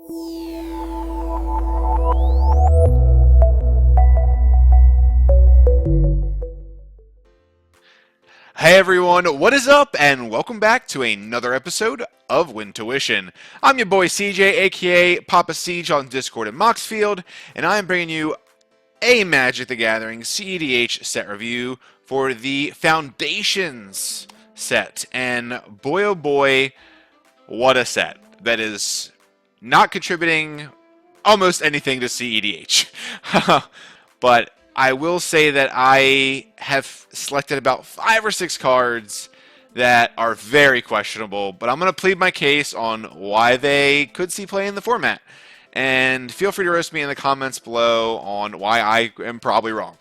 Hey everyone, what is up, and welcome back to another episode of Wintuition. I'm your boy CJ, aka Papa Siege on Discord and Moxfield, and I am bringing you a Magic the Gathering cEDH set review for the Foundations set. And boy oh boy, what a set. That is not contributing almost anything to cEDH. But I will say that I have selected about 5 or 6 cards that are very questionable, but I'm going to plead my case on why they could see play in the format. And feel free to roast me in the comments below on why I am probably wrong.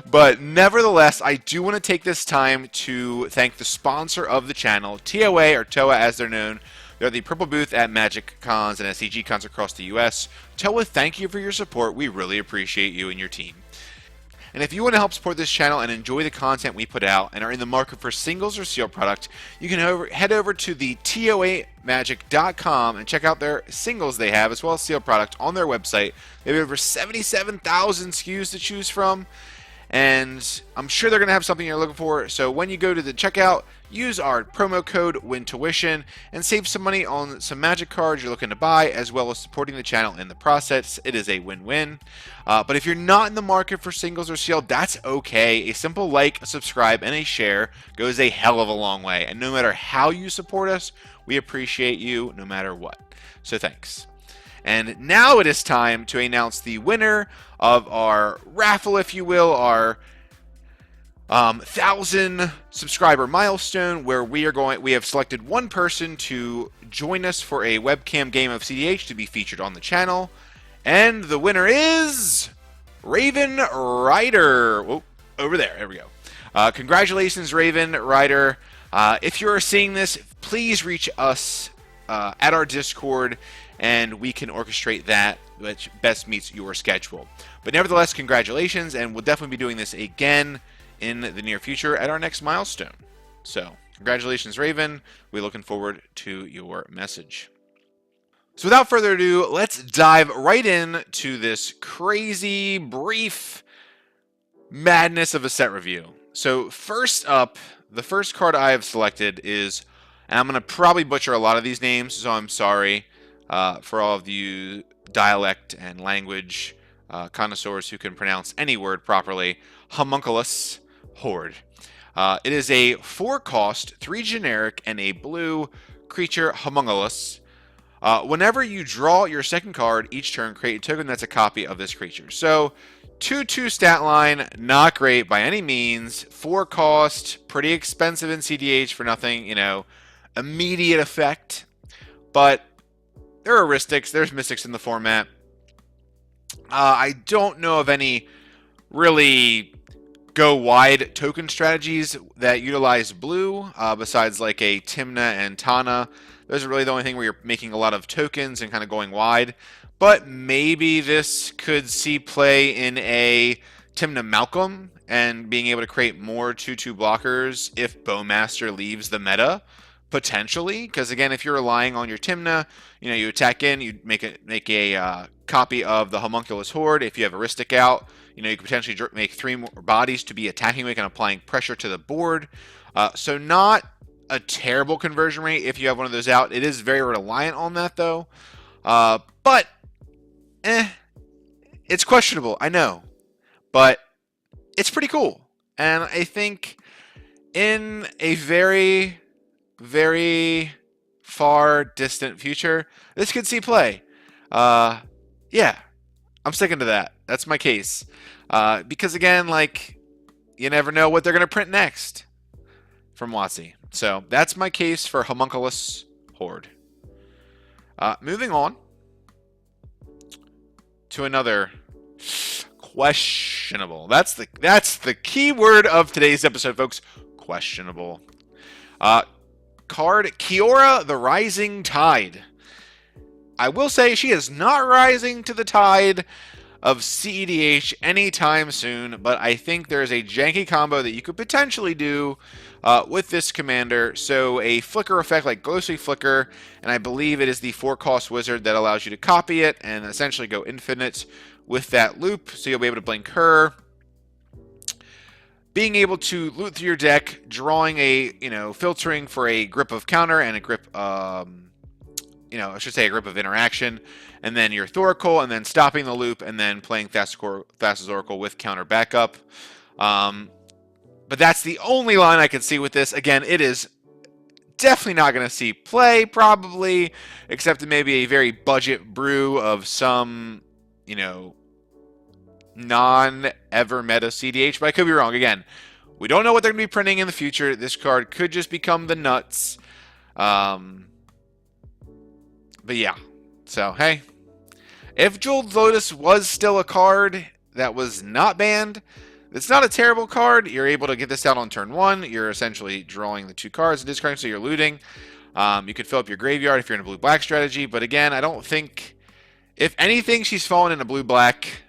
But nevertheless, I do want to take this time to thank the sponsor of the channel, TOA, or TOA as they're known. They're the purple booth at Magic Cons and SCG Cons across the US. TOA, thank you for your support. We really appreciate you and your team. And if you want to help support this channel and enjoy the content we put out and are in the market for singles or sealed product, you can head over to the TOAmagic.com and check out their singles they have as well as sealed product on their website. They have over 77,000 SKUs to choose from, and I'm sure they're going to have something you're looking for. So when you go to the checkout, use our promo code Wintuition and save some money on some Magic cards you're looking to buy, as well as supporting the channel in the process. It is a win-win. But if you're not in the market for singles or sealed, that's okay. A simple like, a subscribe, and a share goes a hell of a long way. And no matter how you support us, we appreciate you no matter what. So thanks. And now it is time to announce the winner of our raffle, if you will, our 1,000 subscriber milestone, where we have selected one person to join us for a webcam game of cEDH to be featured on the channel. And the winner is RAVENRIDER. Oh, over there we go. Congratulations, RAVENRIDER. If you're seeing this, please reach us at our Discord, and we can orchestrate that which best meets your schedule. But nevertheless, congratulations, and we'll definitely be doing this again in the near future at our next milestone. So, congratulations, Raven. We're looking forward to your message. So without further ado, let's dive right in to this crazy, brief madness of a set review. So first up, the first card I have selected is, and I'm going to probably butcher a lot of these names, so I'm sorry for all of you dialect and language connoisseurs who can pronounce any word properly. Homunculus Horde. It is a 4-cost, 3 generic, and a blue creature homunculus. Whenever you draw your second card each turn, create a token that's a copy of this creature. So 2/2 stat line, not great by any means. 4 cost, pretty expensive in cEDH for nothing, immediate effect. But there are heuristics, there's mystics in the format. I don't know of any really go wide token strategies that utilize blue, besides like a Timna and Tana. Those are really the only thing where you're making a lot of tokens and kind of going wide. But maybe this could see play in a Timna Malcolm and being able to create more 2/2 blockers if Bowmaster leaves the meta, potentially. Because again, if you're relying on your Timna, you attack in, you make a copy of the Homunculus Horde. If you have Heuristic out, you could potentially make 3 more bodies to be attacking weak and applying pressure to the board. So not a terrible conversion rate if you have one of those out. It is very reliant on that though. But it's questionable, I know. But it's pretty cool. And I think in a very, very far distant future, this could see play. Yeah, I'm sticking to that. That's my case. Because again, you never know what they're going to print next from WotC. So that's my case for Homunculus Horde. Moving on to another questionable. That's the key word of today's episode, folks. Questionable. Card Kiora the Rising Tide. I will say she is not rising to the tide of cEDH anytime soon, but I think there's a janky combo that you could potentially do with this commander. So a flicker effect like Ghostly Flicker, and I believe it is the 4-cost wizard that allows you to copy it and essentially go infinite with that loop. So you'll be able to blink her. Being able to loot through your deck, drawing a, filtering for a grip of counter and a grip, I should say a grip of interaction, and then your Thoracle, and then stopping the loop, and then playing Thassa's Oracle with counter backup. But that's the only line I can see with this. Again, it is definitely not going to see play, probably, except in maybe a very budget brew of some, non-ever meta cEDH, but I could be wrong. Again, we don't know what they're going to be printing in the future. This card could just become the nuts. But yeah. So, hey. If Jeweled Lotus was still a card that was not banned, it's not a terrible card. You're able to get this out on turn 1. You're essentially drawing the 2 cards and discarding, so you're looting. You could fill up your graveyard if you're in a blue-black strategy. But again, I don't think... If anything, she's fallen in a blue-black...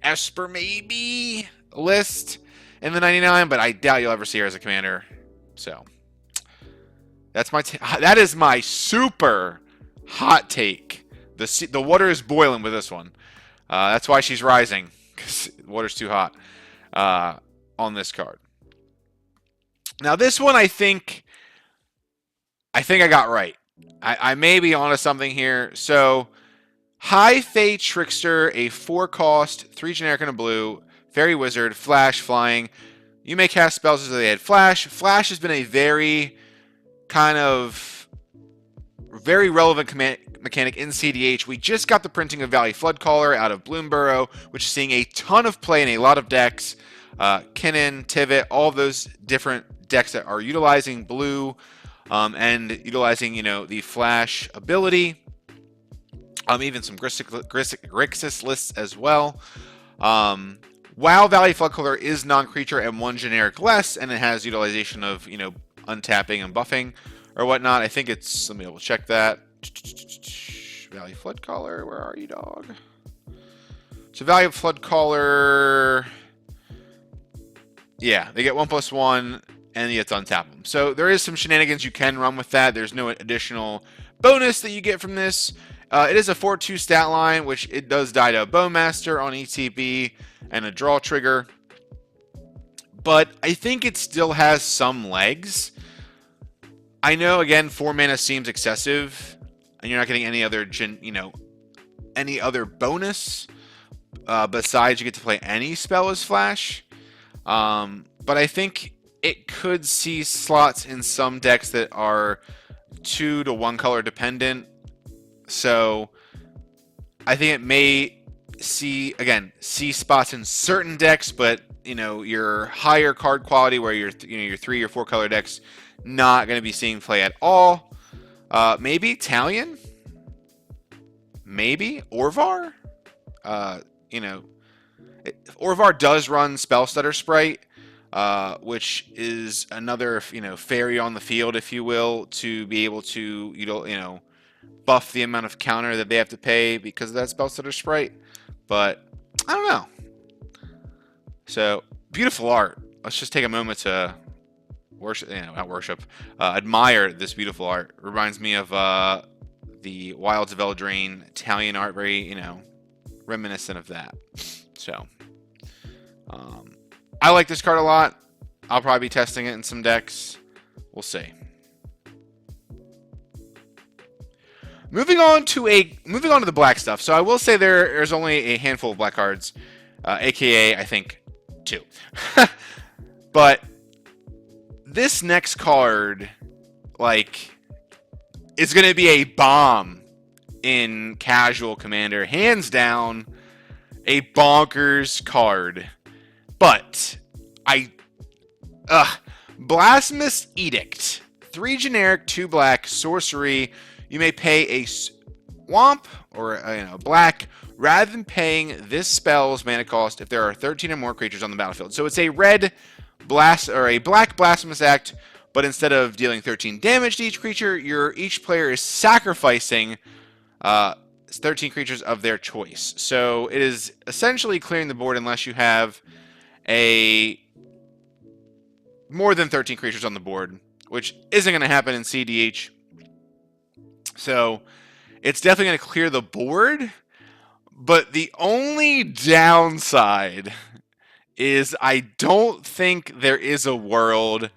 Esper maybe list in the 99, but I doubt you'll ever see her as a commander. So that's that is my super hot take. The water is boiling with this one. That's why she's rising, because the water's too hot on this card. Now this one I think I got right. I may be onto something here. So High Fae Trickster, a 4-cost, 3 generic and a blue, Fairy Wizard, Flash, Flying. You may cast spells as though they had Flash. Flash has been a very very relevant mechanic in cEDH. We just got the printing of Valley Floodcaller out of Bloomburrow, which is seeing a ton of play in a lot of decks. Kinnan, Tivit, all those different decks that are utilizing blue and utilizing, the Flash ability. Even some Grixis lists as well. While Valley Floodcaller is non-creature and 1 generic less, and it has utilization of, untapping and buffing or whatnot. I think it's, let me double check that. Valley Floodcaller, where are you, dog? So Valley Floodcaller, yeah, they get 1/1, and you get to untap them. So there is some shenanigans you can run with that. There's no additional bonus that you get from this. It is a 4/2 stat line, which it does die to a Bowmaster on ETB and a draw trigger. But I think it still has some legs. I know, again, 4 mana seems excessive, and you're not getting any other, any other bonus besides you get to play any spell as Flash. But I think it could see slots in some decks that are 2 to 1 color dependent. So I think it may see spots in certain decks, but your higher card quality where your 3 or 4 color decks not going to be seeing play at all. Maybe Talion, maybe Orvar. Orvar does run Spell Stutter Sprite, which is another fairy on the field, if you will, to be able to buff the amount of counter that they have to pay because of that Spell Stutter Sprite. But I don't know. So beautiful art. Let's just take a moment to admire this beautiful art. Reminds me of the Wilds of Eldraine Talion art, very reminiscent of that. So I like this card a lot. I'll probably be testing it in some decks. We'll see. Moving on to the black stuff. So I will say there's only a handful of black cards, aka I think 2. But this next card, is going to be a bomb in Casual Commander, hands down, a bonkers card. But Blasphemous Edict, 3 generic, 2 black, sorcery. You may pay a swamp or black rather than paying this spell's mana cost if there are 13 or more creatures on the battlefield. So it's a red black Blasphemous Act, but instead of dealing 13 damage to each creature, each player is sacrificing 13 creatures of their choice. So it is essentially clearing the board unless you have a more than 13 creatures on the board, which isn't going to happen in cEDH. So it's definitely going to clear the board. But the only downside is I don't think there is a world,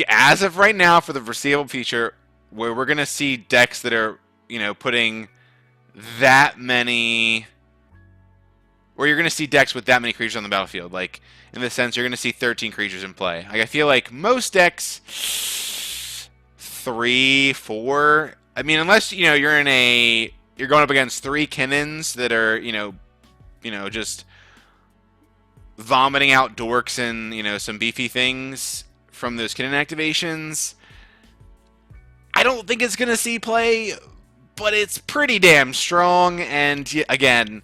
as of right now, for the foreseeable future, where we're going to see decks that are, putting that many, where you're going to see decks with that many creatures on the battlefield. Like, in the sense, you're going to see 13 creatures in play. Like, I feel like most decks, 3, 4. I mean, unless, you're going up against 3 Kinnons that are, just vomiting out dorks and, some beefy things from those Kinnon activations. I don't think it's going to see play, but it's pretty damn strong. And again,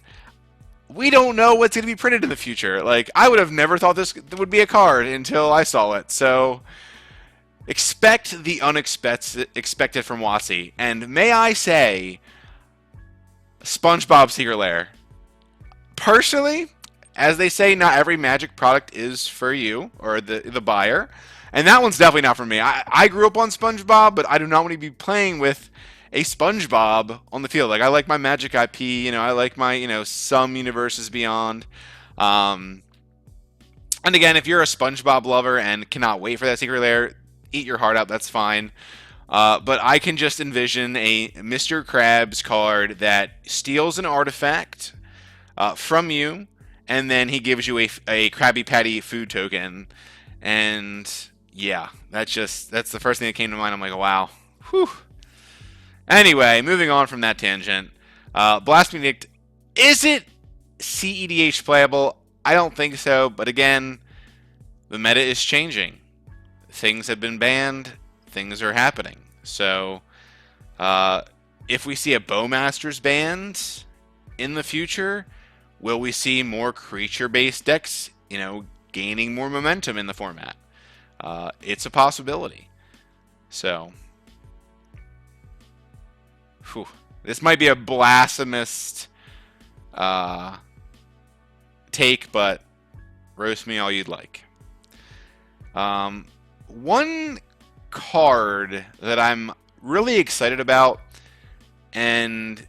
we don't know what's going to be printed in the future. Like, I would have never thought this would be a card until I saw it. So expect the unexpected from WotC. And may I say, SpongeBob Secret Lair. Personally, as they say, not every Magic product is for you or the buyer. And that one's definitely not for me. I grew up on SpongeBob, but I do not want to be playing with a SpongeBob on the field. Like, I like my Magic IP, I like my, some universes beyond. And again, if you're a SpongeBob lover and cannot wait for that Secret Lair, eat your heart out, that's fine. But I can just envision a Mr. Krabs card that steals an artifact from you, and then he gives you a Krabby Patty food token. And yeah, that's the first thing that came to mind. I'm like, wow. Whew. Anyway, moving on from that tangent. Blasphemous Edict, is it cEDH playable? I don't think so, but again, the meta is changing. Things have been banned. Things are happening. So, if we see a Bowmasters banned in the future, will we see more creature-based decks, gaining more momentum in the format? It's a possibility. So, this might be a blasphemous take, but roast me all you'd like. One card that I'm really excited about, and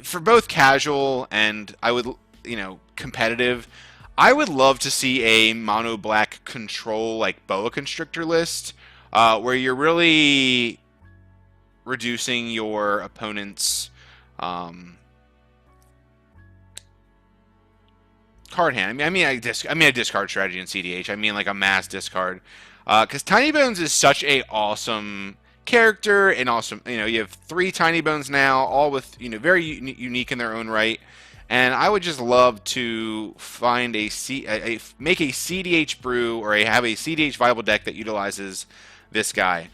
for both casual and I would, competitive, I would love to see a mono black control like Boa Constrictor list, where you're really reducing your opponent's card hand. I mean a discard strategy in cEDH. I mean like a mass discard. Because Tiny Bones is such a awesome character and awesome. You have 3 Tiny Bones now, all with very unique in their own right. And I would just love to find make a cEDH brew or have a cEDH viable deck that utilizes this guy.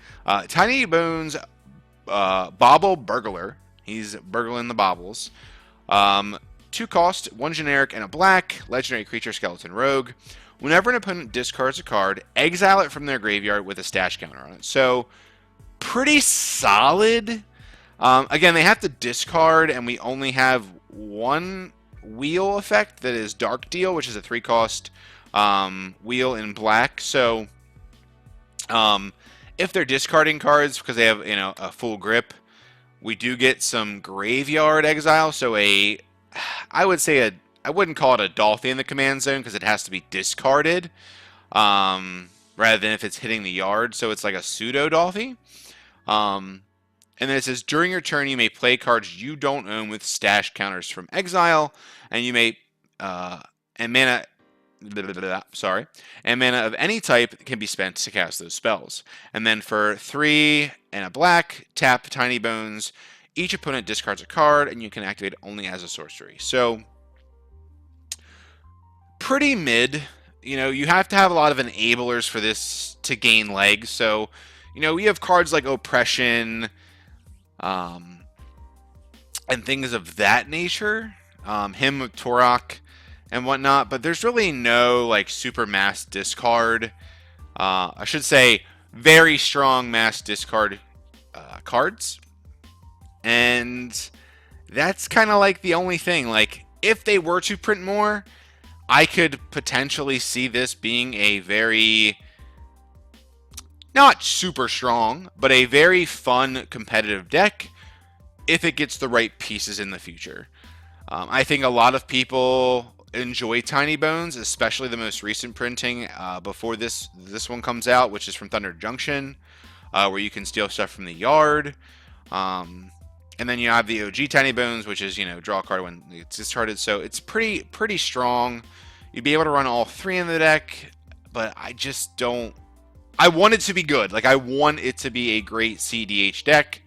Tiny Bones, Bauble Burglar. He's burgling the baubles. 2 cost, 1 generic and a black. Legendary creature, skeleton rogue. Whenever an opponent discards a card, exile it from their graveyard with a stash counter on it. So, pretty solid. Again, they have to discard, and we only have 1 wheel effect that is Dark Deal, which is a 3-cost wheel in black. So, if they're discarding cards because they have a full grip, we do get some graveyard exile. So I wouldn't call it a Dolphy in the command zone because it has to be discarded rather than if it's hitting the yard. So it's like a pseudo Dolphy. And then it says, during your turn, you may play cards you don't own with stash counters from exile, and you may and mana of any type can be spent to cast those spells. And then for 3 and a black, tap Tiny Bones. Each opponent discards a card, and you can activate it only as a sorcery. So, pretty mid. You have to have a lot of enablers for this to gain legs. So, we have cards like Oppression, and things of that nature. Hymn of Torok and whatnot. But there's really no, super mass discard. I should say, very strong mass discard cards. And that's kind of the only thing. If they were to print more, I could potentially see this being a very, not super strong, but a very fun competitive deck if it gets the right pieces in the future. I think a lot of people enjoy Tiny Bones, especially the most recent printing before this one comes out, which is from Thunder Junction, where you can steal stuff from the yard. And then you have the OG Tiny Bones, which is, draw a card when it's discarded. So it's pretty strong. You'd be able to run all three in the deck, but I just don't. I want it to be good. Like, I want it to be a great cEDH deck.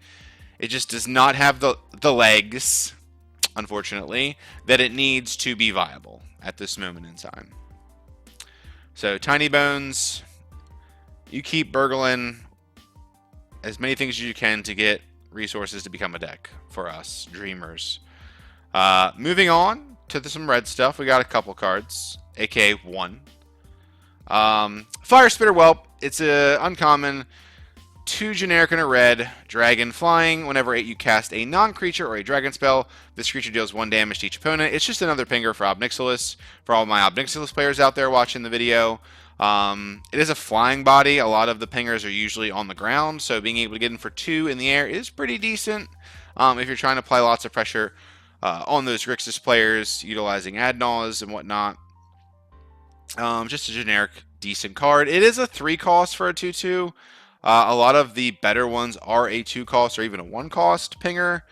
It just does not have the legs, unfortunately, that it needs to be viable at this moment in time. So Tiny Bones, you keep burgling as many things as you can to get resources to become a deck for us dreamers. Moving on to some red stuff, we got a couple cards, aka one. Fire Spitter Whelp. It's a uncommon, 2 generic and a red, dragon flying. Whenever you cast a non-creature or a dragon spell, this creature deals 1 damage to each opponent. It's just another pinger for Obnixilis. For all my Obnixilis players out there watching the video, it is a flying body. A lot of the pingers are usually on the ground, so being able to get in for 2 in the air is pretty decent if you're trying to apply lots of pressure on those Grixis players, utilizing Adnaws and whatnot. Just a generic, decent card. It is a 3 cost for a 2/2. A lot of the better ones are a 2 cost or even a 1 cost pinger.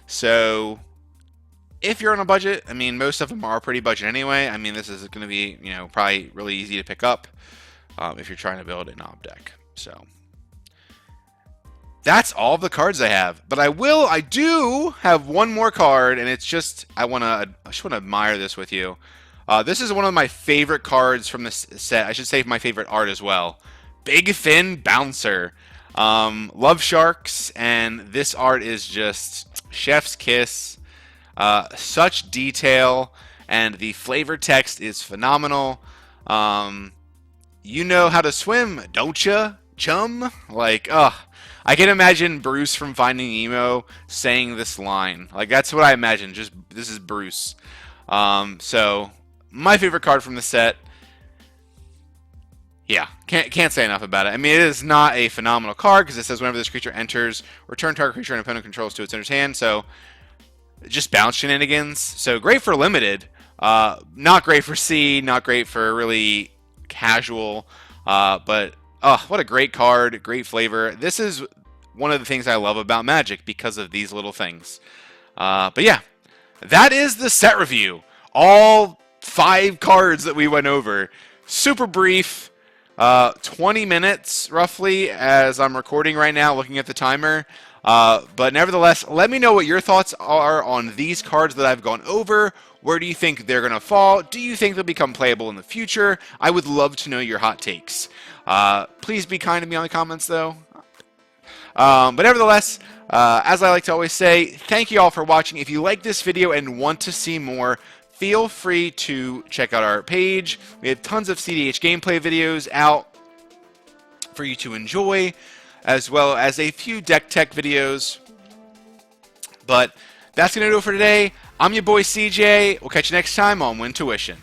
So if you're on a budget, I mean, most of them are pretty budget anyway. I mean, this is going to be, probably really easy to pick up if you're trying to build an ob deck. So that's all the cards I have. But I do have one more card, and it's just, I just want to admire this with you. This is one of my favorite cards from this set. I should say my favorite art as well. Big Fin Bouncer. Love sharks, and this art is just chef's kiss. Such detail, and the flavor text is phenomenal. You know how to swim, don't ya, chum? Like, I can imagine Bruce from Finding Nemo saying this line. Like, that's what I imagine. Just, this is Bruce. So my favorite card from the set. Yeah, can't say enough about it. I mean, it is not a phenomenal card because it says whenever this creature enters, return target creature an opponent controls to its owner's hand. So just bounce shenanigans. So great for limited. Not great for C. Not great for really casual. But what a great card. Great flavor. This is one of the things I love about Magic because of these little things. But yeah, that is the set review. All 5 cards that we went over. Super brief. 20 minutes roughly as I'm recording right now, looking at the timer. But nevertheless, let me know what your thoughts are on these cards that I've gone over. Where do you think they're going to fall? Do you think they'll become playable in the future? I would love to know your hot takes. Please be kind to me on the comments, though. But nevertheless, as I like to always say, thank you all for watching. If you like this video and want to see more, feel free to check out our page. We have tons of cEDH gameplay videos out for you to enjoy, as well as a few deck tech videos. But that's going to do it for today. I'm your boy CJ. We'll catch you next time on Wintuition.